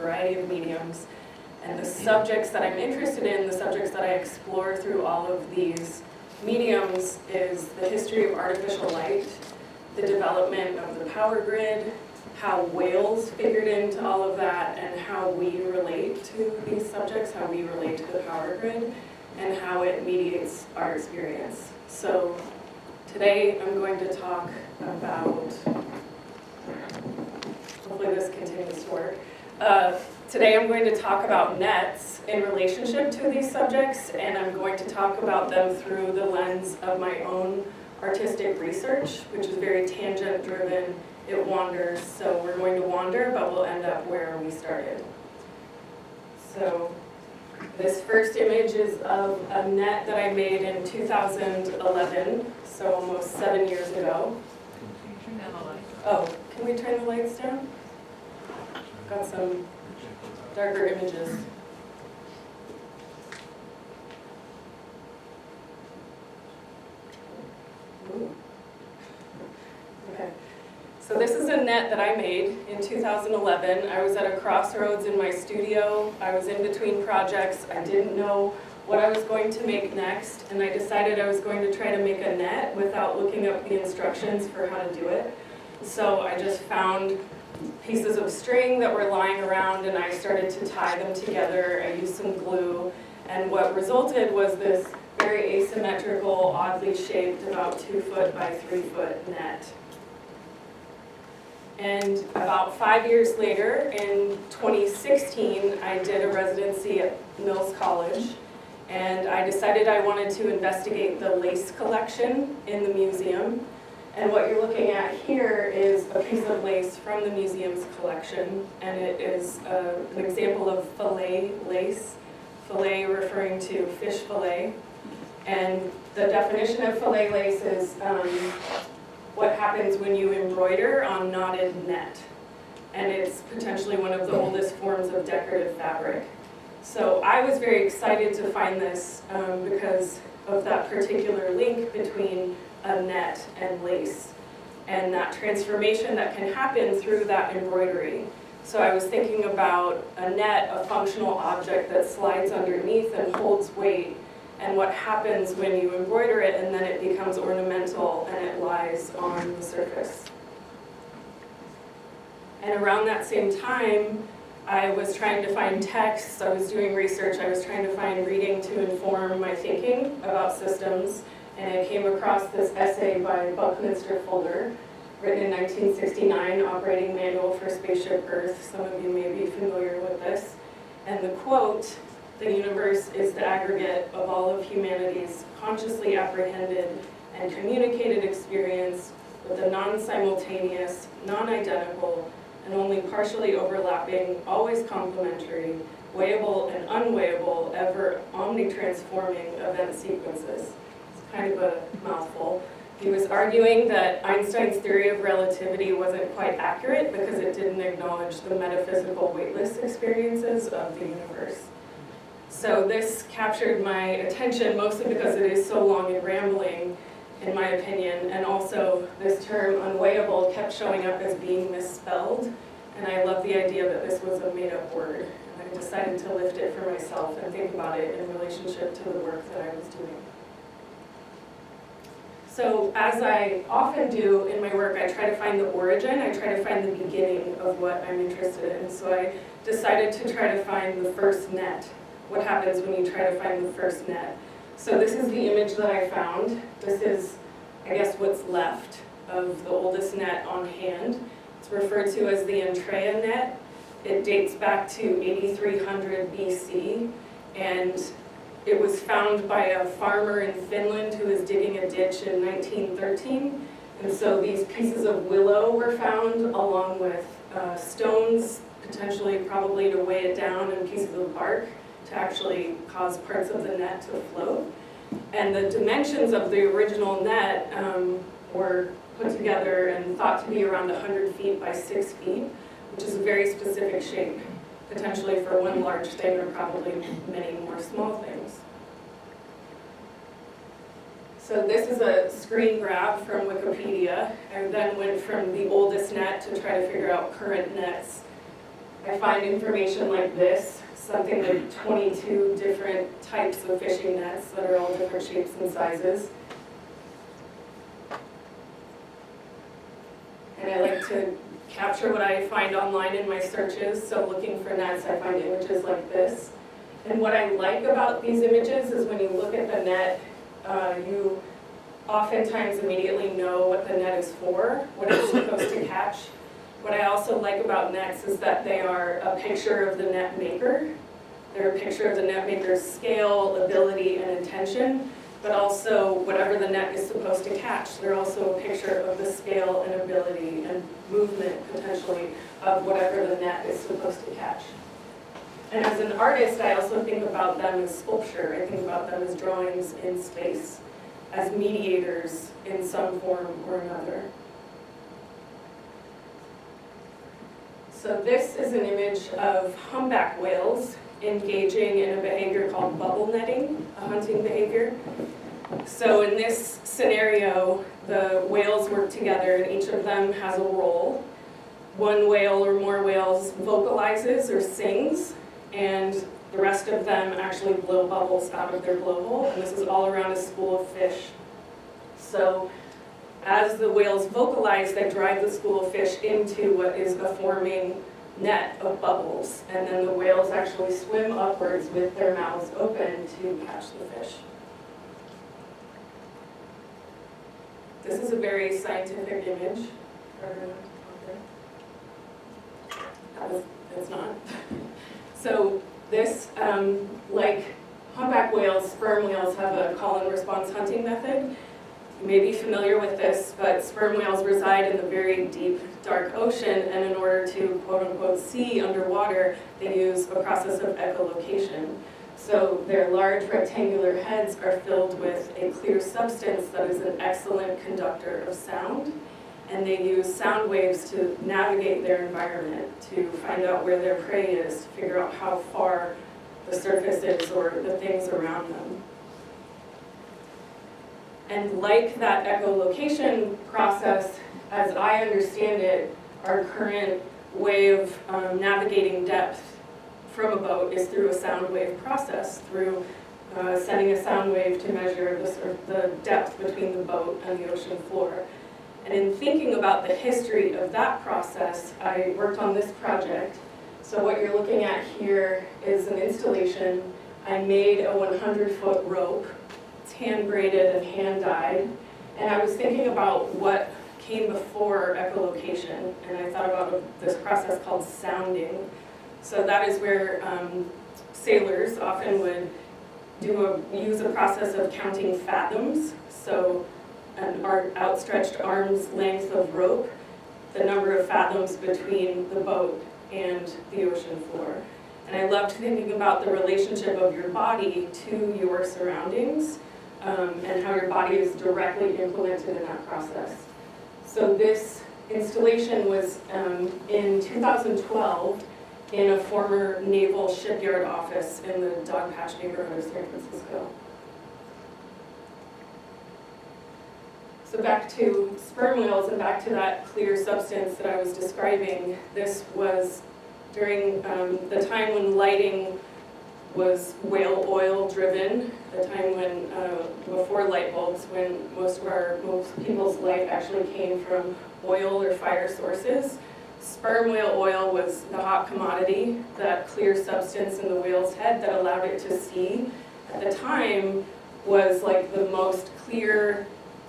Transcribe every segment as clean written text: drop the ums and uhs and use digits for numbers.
variety of mediums. And the subjects that I'm interested in, the subjects that I explore through all of these mediums, is the history of artificial light, the development of the power grid, how whales figured into all of that, and how we relate to these subjects, how we relate to the power grid, and how it mediates our experience. So today I'm going to talk about, hopefully this continues to work. Today I'm going to talk about nets in relationship to these subjects, and I'm going to talk about them through the lens of my own artistic research, which is very tangent-driven. It wanders, so we're going to wander, but we'll end up where we started. So this first image is of a net that I made in 2011, so almost 7 years ago. Oh, can we turn the lights down? Got some darker images. Ooh. Okay. So this is a net that I made in 2011. I was at a crossroads in my studio. I was in between projects. I didn't know what I was going to make next, and I decided I was going to try to make a net without looking up the instructions for how to do it. So I just found pieces of string that were lying around, and I started to tie them together. I used some glue, and what resulted was this very asymmetrical, oddly shaped, about 2 foot by 3 foot net. And about 5 years later, in 2016, I did a residency at Mills College, and I decided I wanted to investigate the lace collection in the museum. And what you're looking at here is a piece of lace from the museum's collection, and it is an example of fillet lace, fillet referring to fish fillet. And the definition of fillet lace is what happens when you embroider on knotted net. And it's potentially one of the oldest forms of decorative fabric. So I was very excited to find this because of that particular link between a net and lace, and that transformation that can happen through that embroidery. So I was thinking about a net, a functional object that slides underneath and holds weight, and what happens when you embroider it and then it becomes ornamental and it lies on the surface. And around that same time, I was trying to find texts, I was doing research, I was trying to find reading to inform my thinking about systems. And I came across this essay by Buckminster Fuller, written in 1969, Operating Manual for Spaceship Earth. Some of you may be familiar with this. And the quote, "The universe is the aggregate of all of humanity's consciously apprehended and communicated experience with a non-simultaneous, non-identical, and only partially overlapping, always complementary, weighable and unweighable, ever omnitransforming event sequences." Kind of a mouthful. He was arguing that Einstein's theory of relativity wasn't quite accurate because it didn't acknowledge the metaphysical weightless experiences of the universe. So this captured my attention mostly because it is so long and rambling, in my opinion, and also this term unweighable kept showing up as being misspelled, and I love the idea that this was a made-up word, and I decided to lift it for myself and think about it in relationship to the work that I was doing. So as I often do in my work, I try to find the origin, I try to find the beginning of what I'm interested in. So I decided to try to find the first net. What happens when you try to find the first net? So this is the image that I found. This is, I guess, what's left of the oldest net on hand. It's referred to as the Antrea net. It dates back to 8300 BC, and it was found by a farmer in Finland who was digging a ditch in 1913. And so these pieces of willow were found along with stones, potentially probably to weigh it down, and pieces of bark to actually cause parts of the net to float. And the dimensions of the original net were put together and thought to be around 100 feet by 6 feet, which is a very specific shape, potentially for one large thing or probably many more small things. So this is a screen grab from Wikipedia. I then went from the oldest net to try to figure out current nets I find information like this, something like 22 different types of fishing nets that are all different shapes and sizes. And I like to capture what I find online in my searches. So looking for nets, I find images like this. And what I like about these images is when you look at the net, you oftentimes immediately know what the net is for, what it's supposed to catch. What I also like about nets is that they are a picture of the net maker. They're a picture of the net maker's scale, ability, and intention, but also whatever the net is supposed to catch. They're also a picture of the scale and ability and movement, potentially, of whatever the net is supposed to catch. And as an artist, I also think about them as sculpture. I think about them as drawings in space, as mediators in some form or another. So this is an image of humpback whales engaging in a behavior called bubble netting, a hunting behavior. So in this scenario, the whales work together and each of them has a role. One whale or more whales vocalizes or sings, and the rest of them actually blow bubbles out of their blowhole, and this is all around a school of fish. So as the whales vocalize, they drive the school of fish into what is a forming net of bubbles, and then the whales actually swim upwards with their mouths open to catch the fish. This is a very scientific image. It's not. So this, like humpback whales, sperm whales have a call and response hunting method. You may be familiar with this, but sperm whales reside in the very deep, dark ocean, and in order to quote-unquote see underwater, they use a process of echolocation. So their large rectangular heads are filled with a clear substance that is an excellent conductor of sound, and they use sound waves to navigate their environment, to find out where their prey is, to figure out how far the surface is or the things around them. And like that echolocation process, as I understand it, our current way of navigating depth from a boat is through a sound wave process, through sending a sound wave to measure the depth between the boat and the ocean floor. And in thinking about the history of that process, I worked on this project. So what you're looking at here is an installation. I made a 100-foot rope. It's hand-braided and hand-dyed. And I was thinking about what came before echolocation, and I thought about this process called sounding. So that is where sailors often would use a process of counting fathoms. So an outstretched arm's length of rope, the number of fathoms between the boat and the ocean floor. And I loved thinking about the relationship of your body to your surroundings and how your body is directly implemented in that process. So this installation was in 2012 in a former naval shipyard office in the Dogpatch neighborhood of San Francisco. So back to sperm whales and back to that clear substance that I was describing. This was during the time when lighting was whale oil driven, the time when, before light bulbs, when most people's light actually came from oil or fire sources. Sperm whale oil was the hot commodity, that clear substance in the whale's head that allowed it to see. At the time was like the most clear,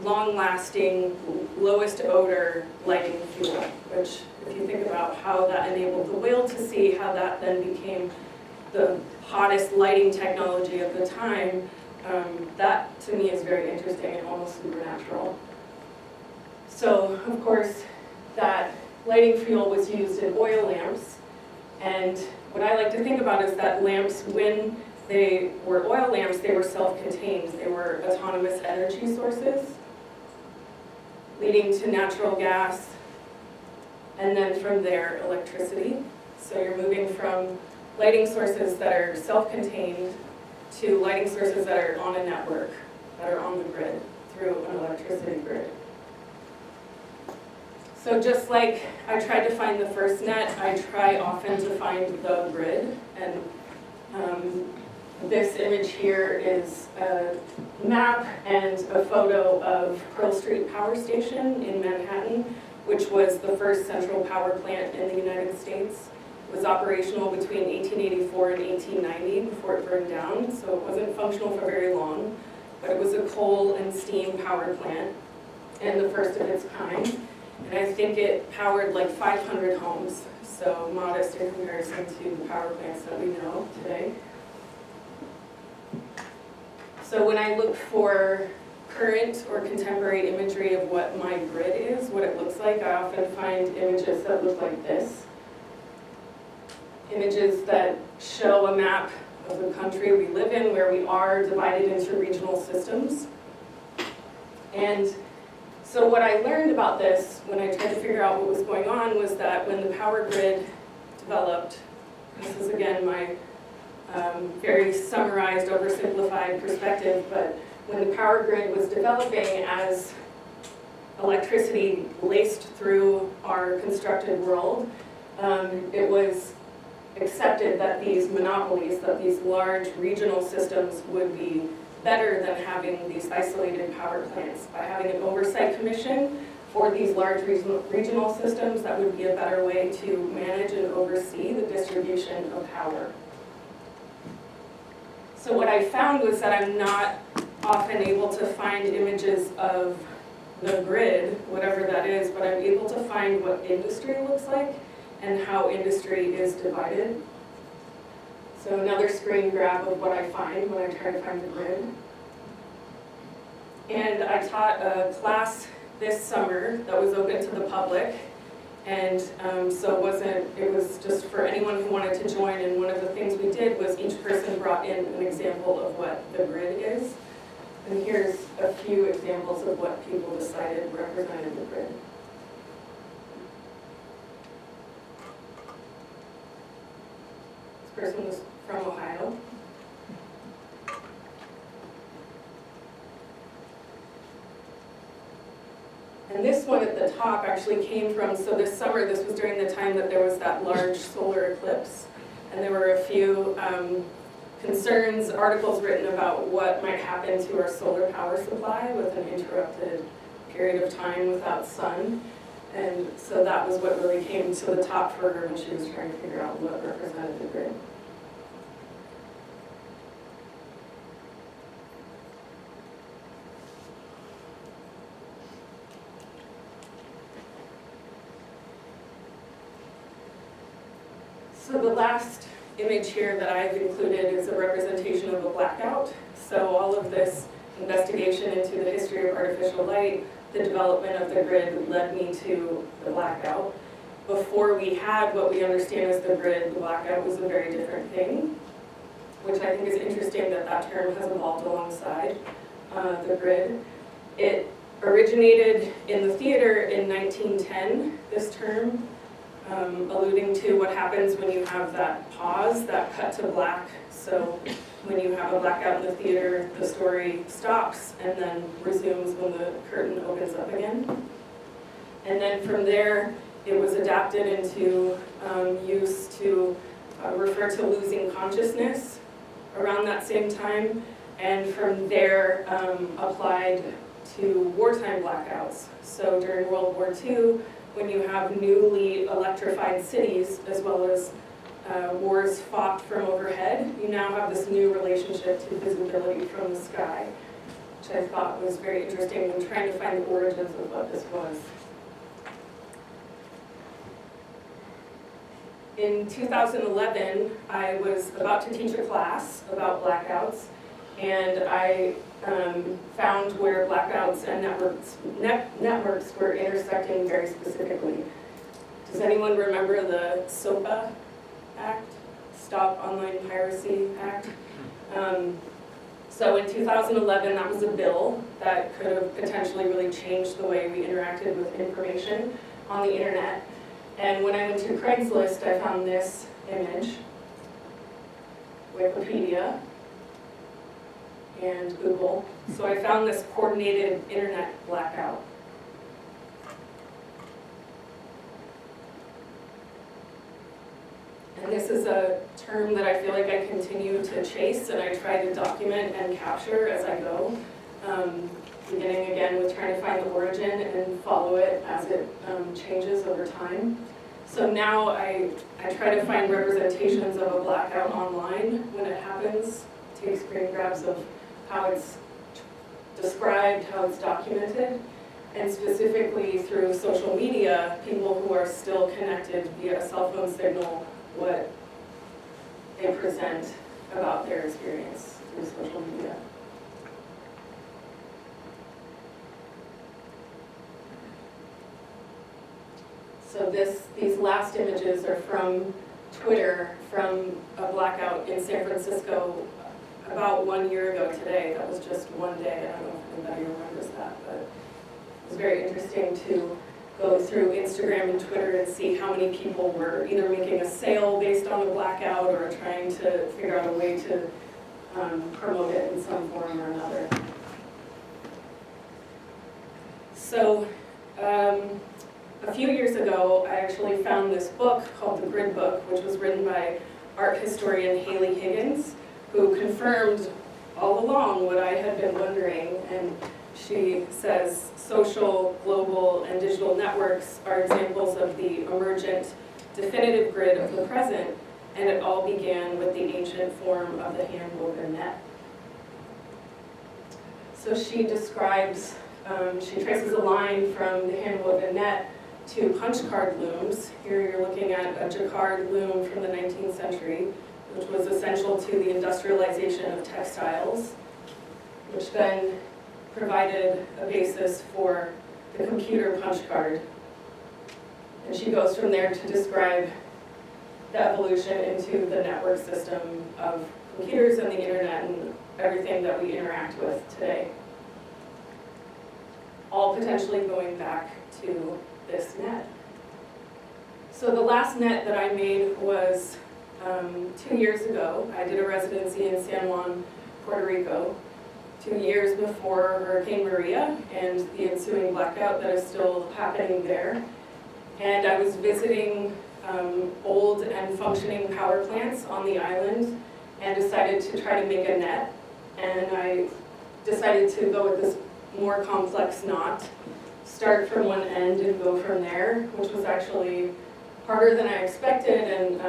long-lasting, lowest odor lighting fuel, which if you think about how that enabled the whale to see, how that then became the hottest lighting technology of the time, that to me is very interesting and almost supernatural. So of course that lighting fuel was used in oil lamps, and what I like to think about is that lamps, when they were oil lamps, they were self-contained. They were autonomous energy sources leading to natural gas, and then from there, electricity. So you're moving from lighting sources that are self-contained to lighting sources that are on a network, that are on the grid, through an electricity grid. So just like I tried to find the first net, I try often to find the grid. And this image here is a map and a photo of Pearl Street Power Station in Manhattan, which was the first central power plant in the United States. It was operational between 1884 and 1890 before it burned down, so it wasn't functional for very long, but it was a coal and steam power plant and the first of its kind. And I think it powered like 500 homes, so modest in comparison to the power plants that we know today. So when I look for current or contemporary imagery of what my grid is, what it looks like, I often find images that look like this. Images that show a map of the country we live in, where we are divided into regional systems. And so what I learned about this when I tried to figure out what was going on was that when the power grid developed, this is again my very summarized, oversimplified perspective, but when the power grid was developing as electricity laced through our constructed world, it was accepted that these monopolies, that these large regional systems would be better than having these isolated power plants. By having an oversight commission for these large regional systems, that would be a better way to manage and oversee the distribution of power. So what I found was that I'm not often able to find images of the grid, whatever that is, but I'm able to find what industry looks like and how industry is divided. So another screen grab of what I find when I try to find the grid. And I taught a class this summer that was open to the public. And so it was just for anyone who wanted to join. And one of the things we did was each person brought in an example of what the grid is. And here's a few examples of what people decided represented the grid. This person was from Ohio. And this one at the top actually came from, so this summer, this was during the time that there was that large solar eclipse. And there were a few concerns, articles written about what might happen to our solar power supply with an interrupted period of time without sun. And so that was what really came to the top for her when she was trying to figure out what represented the grid. So the last image here that I've included is a representation of a blackout. So all of this investigation into the history of artificial light, the development of the grid led me to the blackout. Before we had what we understand as the grid, the blackout was a very different thing, which I think is interesting that that term has evolved alongside the grid. It originated in the theater in 1910, this term, alluding to what happens when you have that pause, that cut to black. So when you have a blackout in the theater, the story stops and then resumes when the curtain opens up again. And then from there, it was adapted into use to refer to losing consciousness around that same time. And from there, applied to wartime blackouts. So during World War II, when you have newly electrified cities, as well as wars fought from overhead, you now have this new relationship to visibility from the sky, which I thought was very interesting when trying to find the origins of what this was. In 2011, I was about to teach a class about blackouts, and I found where blackouts and networks were intersecting very specifically. Does anyone remember the SOPA Act, Stop Online Piracy Act? So in 2011, that was a bill that could have potentially really changed the way we interacted with information on the internet. And when I went to Craigslist, I found this image, Wikipedia, and Google. So I found this coordinated internet blackout. term that I feel like I continue to chase, and I try to document and capture as I go. Beginning again with trying to find the origin and follow it as it changes over time. So now I try to find representations of a blackout online when it happens, take screen grabs of how it's described, how it's documented, and specifically through social media, people who are still connected via a cell phone signal, what they present about their experience through social media. So these last images are from Twitter, from a blackout in San Francisco about 1 year ago today. That was just one day. I don't know if anybody remembers that, but it was very interesting to go through Instagram and Twitter and see how many people were either making a sale based on the blackout or trying to figure out a way to promote it in some form or another. So, a few years ago, I actually found this book called The Grid Book, which was written by art historian Haley Higgins, who confirmed all along what I had been wondering. And she says, social, global, and digital networks are examples of the emergent, definitive grid of the present, and it all began with the ancient form of the hand-woven net. So she describes, she traces a line from the hand-woven net to punch card looms. Here you're looking at a jacquard loom from the 19th century, which was essential to the industrialization of textiles, which then provided a basis for the computer punch card. And she goes from there to describe the evolution into the network system of computers and the internet and everything that we interact with today. All potentially going back to this net. So the last net that I made was 2 years ago. I did a residency in San Juan, Puerto Rico, 2 years before Hurricane Maria and the ensuing blackout that is still happening there. And I was visiting old and functioning power plants on the island and decided to try to make a net. And I decided to go with this more complex knot, start from one end and go from there, which was actually harder than I expected, and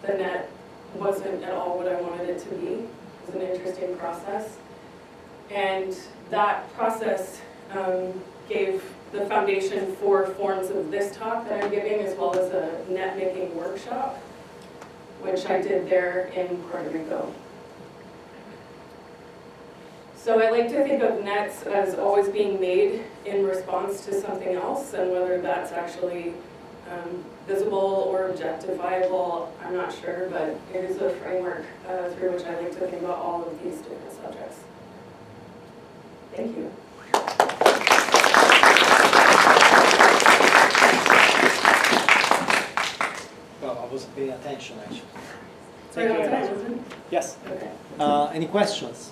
the net wasn't at all what I wanted it to be. It was an interesting process. And that process gave the foundation for forms of this talk that I'm giving, as well as a net making workshop, which I did there in Puerto Rico. So I like to think of nets as always being made in response to something else, and whether that's actually visible or objectifiable, I'm not sure, but it is a framework through which I like to think about all of these different subjects. Thank you. Well, I wasn't paying attention, actually. Sorry, Thank you very time, much. isn't it? Yes. Okay. Any questions?